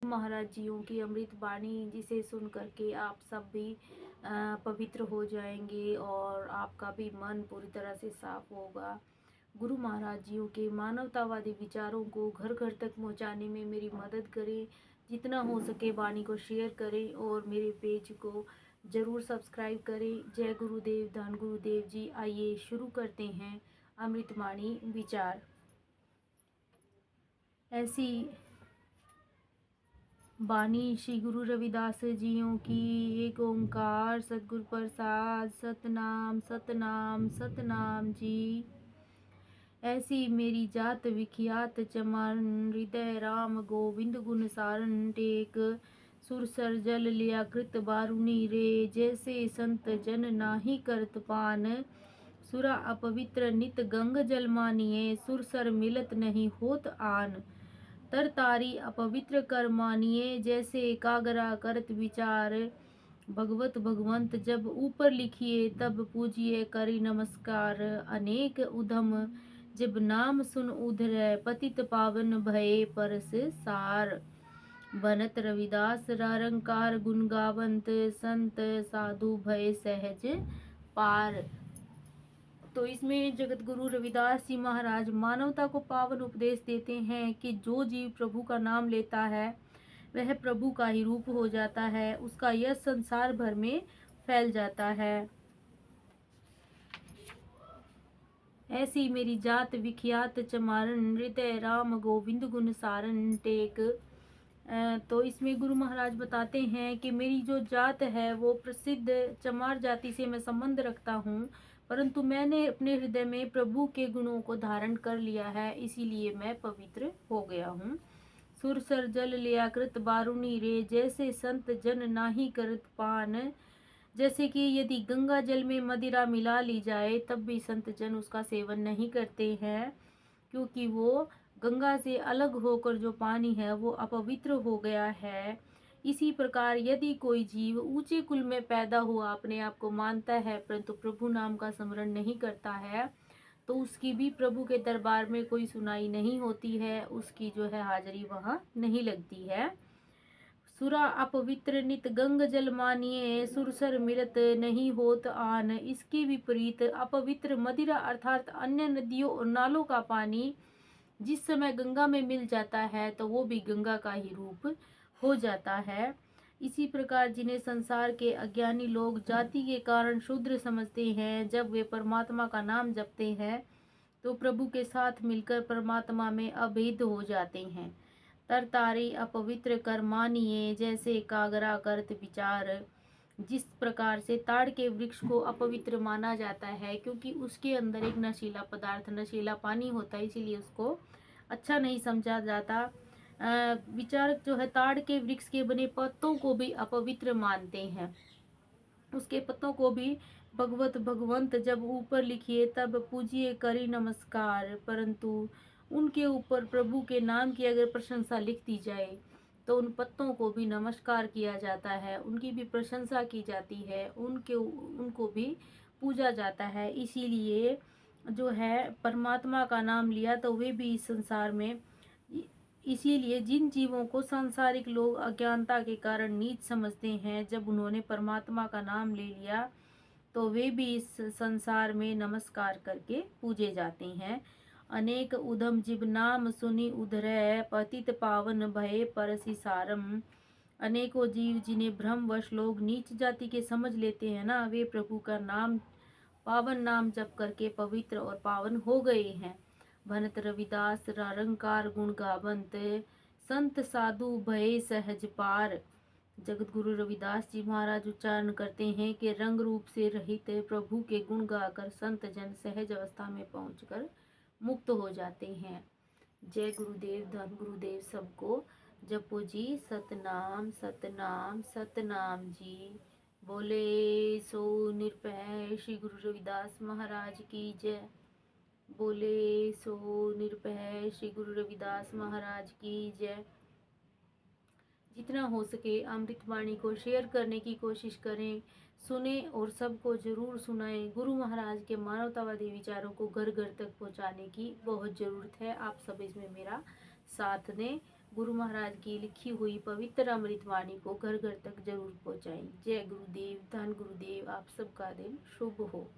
महाराज जियों की अमृत वाणी, जिसे सुन करके आप सब भी पवित्र हो जाएंगे और आपका भी मन पूरी तरह से साफ होगा। गुरु महाराज जियों के मानवतावादी विचारों को घर घर तक पहुंचाने में मेरी मदद करें। जितना हो सके वाणी को शेयर करें और मेरे पेज को ज़रूर सब्सक्राइब करें। जय गुरुदेव, धन गुरुदेव जी। आइए शुरू करते हैं अमृतवाणी विचार। ऐसी वाणी श्री गुरु रविदास जियों की। एक ओंकार सतगुरु प्रसाद, सतनाम सतनाम सतनाम जी। ऐसी मेरी जात विख्यात चमन, हृदय राम गोविंद गुण सारन टेक। सुरसर जल लिया कृत बारुनी रे, जैसे संत जन नाही करत पान। सुरा अपवित्र नित गंग जल मानिए, सुरसर मिलत नहीं होत आन। तरतारी अपवित्र कर मानिए, जैसे कागरा करत विचार। भगवत भगवंत जब ऊपर लिखिए, तब पूजिए करी नमस्कार। अनेक उधम जब नाम सुन उधरै, पतित पावन भये परस सार। बनत रविदास रंकार गुण गावंत, संत साधु भय सहज पार। तो इसमें जगत गुरु रविदास जी महाराज मानवता को पावन उपदेश देते हैं कि जो जीव प्रभु का नाम लेता है वह प्रभु का ही रूप हो जाता है, उसका यश संसार भर में फैल जाता है। ऐसी मेरी जात विख्यात चमारन, हृदय राम गोविंद गुण सारन टेक। तो इसमें गुरु महाराज बताते हैं कि मेरी जो जात है वो प्रसिद्ध चमार जाति से मैं संबंध रखता हूँ, परंतु मैंने अपने हृदय में प्रभु के गुणों को धारण कर लिया है, इसीलिए मैं पवित्र हो गया हूँ। सुरसर जल लिया कृत बारुनी रे, जैसे संत जन नाही करत पान। जैसे कि यदि गंगा जल में मदिरा मिला ली जाए तब भी संत जन उसका सेवन नहीं करते हैं, क्योंकि वो गंगा से अलग होकर जो पानी है वो अपवित्र हो गया है। इसी प्रकार यदि कोई जीव ऊंचे कुल में पैदा हुआ, अपने आप को मानता है, परंतु प्रभु नाम का स्मरण नहीं करता है, तो उसकी भी प्रभु के दरबार में कोई सुनाई नहीं होती है, उसकी जो है हाजिरी वहाँ नहीं लगती है। सुरा अपवित्र नित गंग जल मानिए, सुरसर मिलत नहीं होत आन। इसके विपरीत अपवित्र मदिरा अर्थात अन्य नदियों और नालों का पानी जिस समय गंगा में मिल जाता है तो वो भी गंगा का ही रूप हो जाता है। इसी प्रकार जिन्हें संसार के अज्ञानी लोग जाति के कारण शूद्र समझते हैं, जब वे परमात्मा का नाम जपते हैं तो प्रभु के साथ मिलकर परमात्मा में अभेद हो जाते हैं। तरतारी अपवित्र कर मानिए, जैसे कागरा करत विचार। जिस प्रकार से ताड़ के वृक्ष को अपवित्र माना जाता है, क्योंकि उसके अंदर एक नशीला पदार्थ, नशीला पानी होता है, इसीलिए उसको अच्छा नहीं समझा जाता। विचारक जो है ताड़ के वृक्ष के बने पत्तों को भी अपवित्र मानते हैं। उसके पत्तों को भी भगवत भगवंत जब ऊपर लिखिए तब पूजिए करी नमस्कार। परंतु उनके ऊपर प्रभु के नाम की अगर प्रशंसा लिख दी जाए तो उन पत्तों को भी नमस्कार किया जाता है, उनकी भी प्रशंसा की जाती है, उनको भी पूजा जाता है। इसीलिए जो है परमात्मा का नाम लिया तो वे भी इस संसार में, इसीलिए जिन जीवों को सांसारिक लोग अज्ञानता के कारण नीच समझते हैं, जब उन्होंने परमात्मा का नाम ले लिया तो वे भी इस संसार में नमस्कार करके पूजे जाते हैं। अनेक उधम जिब नाम सुनी उधरै, पतित पावन भये परसि सारम। अनेकों जीव जिन्हें भ्रमवश लोग नीच जाति के समझ लेते हैं ना, वे प्रभु का नाम, पावन नाम जप करके पवित्र और पावन हो गए हैं। भनत रविदास रंकार गुण गावंत, संत साधु भये सहज पार। जगत गुरु रविदास जी महाराज उच्चारण करते हैं कि रंग रूप से रहित प्रभु के गुण गाकर संत जन सहज अवस्था में पहुंचकर मुक्त हो जाते हैं। जय गुरुदेव, धन गुरुदेव सबको। जपो जी सतनाम सतनाम सतनाम जी। बोले सो निरपै श्री गुरु रविदास महाराज की जय। बोले सो निरपै श्री गुरु रविदास महाराज की जय। जितना हो सके अमृतवाणी को शेयर करने की कोशिश करें, सुने और सबको जरूर सुनाएं। गुरु महाराज के मानवतावादी विचारों को घर घर तक पहुंचाने की बहुत ज़रूरत है। आप सब इसमें मेरा साथ दें। गुरु महाराज की लिखी हुई पवित्र अमृत वाणी को घर घर तक जरूर पहुंचाएं। जय गुरुदेव, धन गुरुदेव। आप सबका दिन शुभ हो।